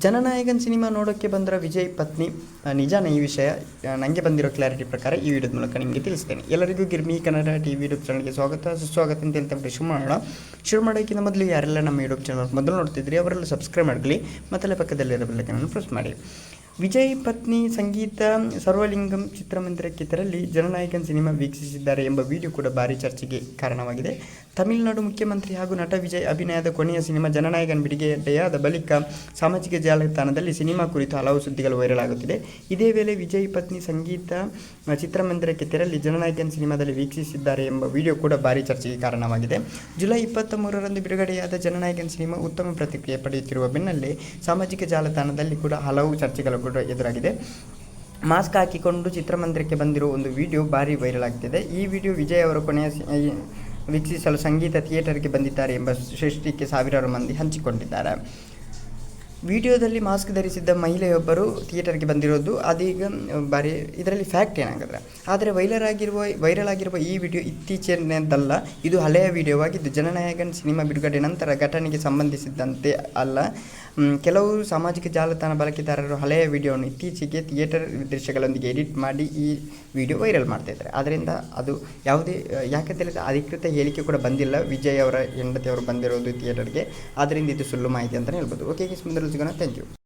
ಜನನಾಯಕನ್ cinema ನೋಡೋಕ್ಕೆ ಬಂದಿರೋ ವಿಜಯ್ ಪತ್ನಿ ನಿಜಾನ ಈ ವಿಷಯ ನನಗೆ ಬಂದಿರೋ ಕ್ಲಾರಿಟಿ ಪ್ರಕಾರ ಈ ವಿಡಿಯೋದ ಮೂಲಕ ನಿಮಗೆ ತಿಳಿಸ್ತೇನೆ. ಎಲ್ಲರಿಗೂ ಗಿರ್ಮಿ ಕನ್ನಡ ಟಿವಿ ಯೂಟ್ಯೂಬ್ ಚಾನಲ್ಗೆ ಸುಸ್ವಾಗತ ಅಂತ ಹೇಳ್ತಾ ಶುರು ಮಾಡೋಕ್ಕಿಂತ ಮೊದಲು ಯಾರೆಲ್ಲ ನಮ್ಮ ಯೂಟ್ಯೂಬ್ ಚಾನಲ್ ಮೊದಲು ನೋಡ್ತಿದ್ರಿ ಅವರೆಲ್ಲ ಸಬ್ಸ್ಕ್ರೈಬ್ ಮಾಡಲಿ ಮತ್ತು ಪಕ್ಕದಲ್ಲಿರೋ ಬೆಲ್ಲೈಕನ್ ಪ್ರೆಸ್ ಮಾಡಿ. ವಿಜಯ್ ಪತ್ನಿ ಸಂಗೀತ ಸರ್ವಲಿಂಗಂ ಚಿತ್ರಮಂದಿರಕ್ಕೆ ತೆರಳಿ ಜನನಾಯಕನ್ ಸಿನಿಮಾ ವೀಕ್ಷಿಸಿದ್ದಾರೆ ಎಂಬ ವಿಡಿಯೋ ಕೂಡ ಭಾರಿ ಚರ್ಚೆಗೆ ಕಾರಣವಾಗಿದೆ. ತಮಿಳುನಾಡು ಮುಖ್ಯಮಂತ್ರಿ ಹಾಗೂ ನಟ ವಿಜಯ್ ಅಭಿನಯದ ಕೊನೆಯ ಸಿನಿಮಾ ಜನನಾಯಕನ್ ಬಿಡುಗಡೆಯಾದ ಬಳಿಕ ಸಾಮಾಜಿಕ ಜಾಲತಾಣದಲ್ಲಿ ಸಿನಿಮಾ ಕುರಿತು ಹಲವು ಸುದ್ದಿಗಳು ವೈರಲ್ ಆಗುತ್ತಿದೆ. ಇದೇ ವೇಳೆ ವಿಜಯ್ ಪತ್ನಿ ಸಂಗೀತ ಚಿತ್ರಮಂದಿರಕ್ಕೆ ತೆರಳಿ ಜನನಾಯಕನ್ ಸಿನಿಮಾದಲ್ಲಿ ವೀಕ್ಷಿಸಿದ್ದಾರೆ ಎಂಬ ವಿಡಿಯೋ ಕೂಡ ಭಾರಿ ಚರ್ಚೆಗೆ ಕಾರಣವಾಗಿದೆ. ಜುಲೈ 23ರಂದು ಬಿಡುಗಡೆಯಾದ ಜನನಾಯಕನ್ ಸಿನಿಮಾ ಉತ್ತಮ ಪ್ರತಿಕ್ರಿಯೆ ಪಡೆಯುತ್ತಿರುವ ಬೆನ್ನಲ್ಲೇ ಸಾಮಾಜಿಕ ಜಾಲತಾಣದಲ್ಲಿ ಕೂಡ ಹಲವು ಚರ್ಚೆಗಳು ಕೂಡ ಎದುರಾಗಿದೆ. ಮಾಸ್ಕ್ ಹಾಕಿಕೊಂಡು ಚಿತ್ರಮಂದಿರಕ್ಕೆ ಬಂದಿರುವ ಒಂದು ವಿಡಿಯೋ ಭಾರಿ ವೈರಲ್ ಆಗ್ತಿದೆ. ಈ ವಿಡಿಯೋ ವಿಜಯ್ ಅವರ ಕೊನೆಯ ವೀಕ್ಷಿಸಲು ಸಂಗೀತ ಥಿಯೇಟರ್ಗೆ ಬಂದಿದ್ದಾರೆ ಎಂಬ ಸೃಷ್ಟಿಗೆ ಸಾವಿರಾರು ಮಂದಿ ಹಂಚಿಕೊಂಡಿದ್ದಾರೆ. ವಿಡಿಯೋದಲ್ಲಿ ಮಾಸ್ಕ್ ಧರಿಸಿದ್ದ ಮಹಿಳೆಯೊಬ್ಬರು ಥಿಯೇಟರ್ಗೆ ಬಂದಿರೋದು ಅದೀಗ ಭಾರಿ ಇದರಲ್ಲಿ ಫ್ಯಾಕ್ಟ್ ಏನಾಗಿದ್ರೆ, ಆದರೆ ವೈರಲ್ ಆಗಿರುವ ಈ ವಿಡಿಯೋ ಇತ್ತೀಚಿನದಲ್ಲ. ಇದು ಹಳೆಯ ವಿಡಿಯೋವಾಗಿದ್ದು ಜನನಾಯಕನ್ ಸಿನಿಮಾ ಬಿಡುಗಡೆ ನಂತರ ಘಟನೆಗೆ ಸಂಬಂಧಿಸಿದಂತೆ ಅಲ್ಲ. ಕೆಲವು ಸಾಮಾಜಿಕ ಜಾಲತಾಣ ಬಳಕೆದಾರರು ಹಳೆಯ ವಿಡಿಯೋವನ್ನು ಇತ್ತೀಚೆಗೆ ಥಿಯೇಟರ್ ದೃಶ್ಯಗಳೊಂದಿಗೆ ಎಡಿಟ್ ಮಾಡಿ ಈ ವಿಡಿಯೋ ವೈರಲ್ ಮಾಡ್ತಾಯಿದ್ದಾರೆ. ಅದರಿಂದ ಅದು ಯಾವುದೇ ಯಾಕಂತೇಳಿದ್ರೆ ಅಧಿಕೃತ ಹೇಳಿಕೆ ಕೂಡ ಬಂದಿಲ್ಲ ವಿಜಯ್ ಅವರ ಹೆಂಡತಿಯವರು ಬಂದಿರೋದು ಥಿಯೇಟರ್ಗೆ. ಆದ್ದರಿಂದ ಇದು ಸುಳ್ಳು ಮಾಹಿತಿ ಅಂತಲೇ ಹೇಳ್ಬೋದು. ಓಕೆ, ಮುಂದೆ ಸಿಗೋಣ. Thank you.